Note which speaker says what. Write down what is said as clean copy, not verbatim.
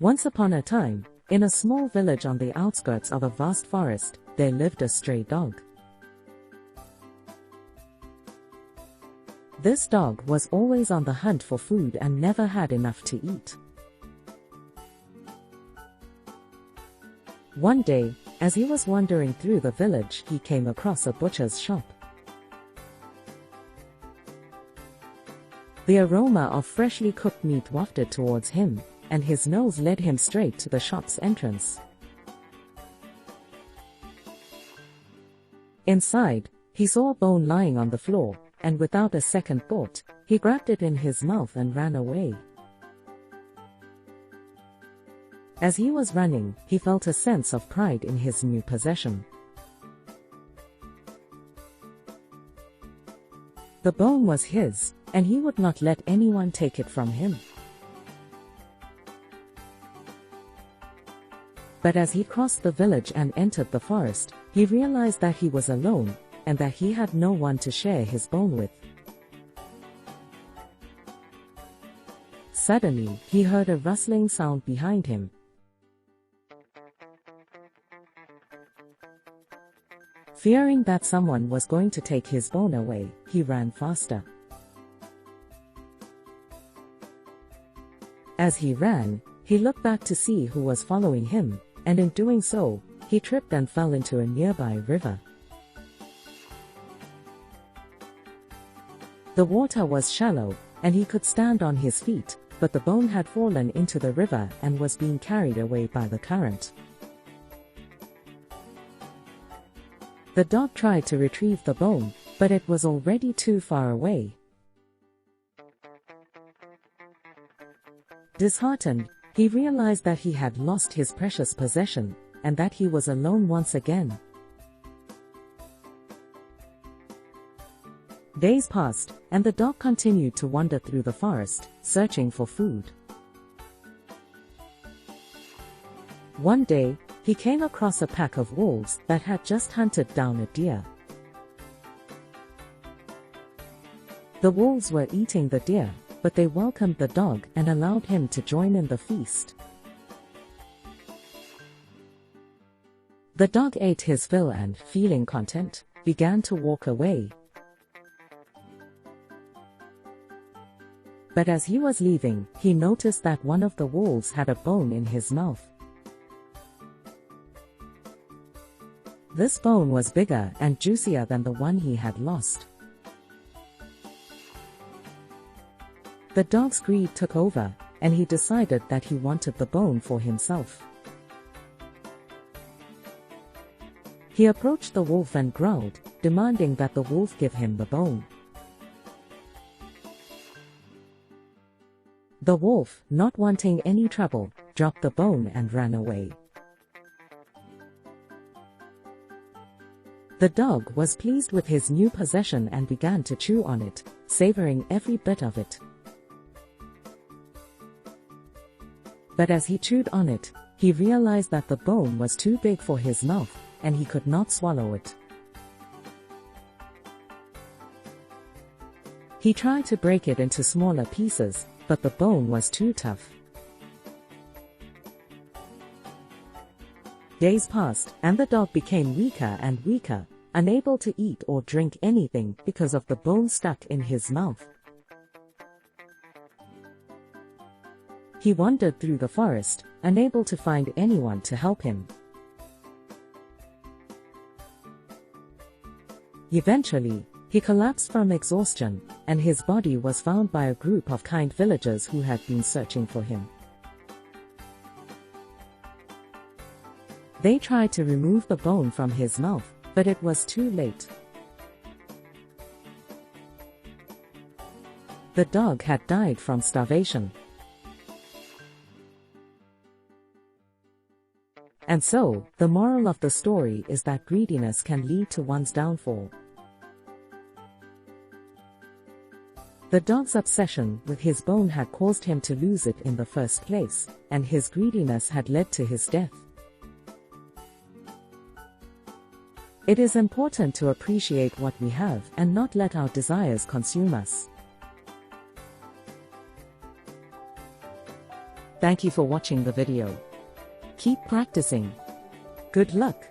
Speaker 1: Once upon a time, in a small village on the outskirts of a vast forest, there lived a stray dog. This dog was always on the hunt for food and never had enough to eat. One day, as he was wandering through the village, he came across a butcher's shop. The aroma of freshly cooked meat wafted towards him, and his nose led him straight to the shop's entrance. Inside, he saw a bone lying on the floor, and without a second thought, he grabbed it in his mouth and ran away. As he was running, he felt a sense of pride in his new possession. The bone was his, and he would not let anyone take it from him. But as he crossed the village and entered the forest, he realized that he was alone, and that he had no one to share his bone with. Suddenly, he heard a rustling sound behind him. Fearing that someone was going to take his bone away, he ran faster. As he ran, he looked back to see who was following him, and in doing so, he tripped and fell into a nearby river. The water was shallow, and he could stand on his feet, but the bone had fallen into the river and was being carried away by the current. The dog tried to retrieve the bone, but it was already too far away. Disheartened, he realized that he had lost his precious possession, and that he was alone once again. Days passed, and the dog continued to wander through the forest, searching for food. One day, he came across a pack of wolves that had just hunted down a deer. The wolves were eating the deer, but they welcomed the dog and allowed him to join in the feast. The dog ate his fill and, feeling content, began to walk away. But as he was leaving, he noticed that one of the wolves had a bone in his mouth. This bone was bigger and juicier than the one he had lost. The dog's greed took over, and he decided that he wanted the bone for himself. He approached the wolf and growled, demanding that the wolf give him the bone. The wolf, not wanting any trouble, dropped the bone and ran away. The dog was pleased with his new possession and began to chew on it, savoring every bit of it. But as he chewed on it, he realized that the bone was too big for his mouth, and he could not swallow it. He tried to break it into smaller pieces, but the bone was too tough. Days passed, and the dog became weaker and weaker, unable to eat or drink anything because of the bone stuck in his mouth. He wandered through the forest, unable to find anyone to help him. Eventually, he collapsed from exhaustion, and his body was found by a group of kind villagers who had been searching for him. They tried to remove the bone from his mouth, but it was too late. The dog had died from starvation. And so, the moral of the story is that greediness can lead to one's downfall. The dog's obsession with his bone had caused him to lose it in the first place, and his greediness had led to his death. It is important to appreciate what we have and not let our desires consume us. Thank you for watching the video. Keep practicing. Good luck.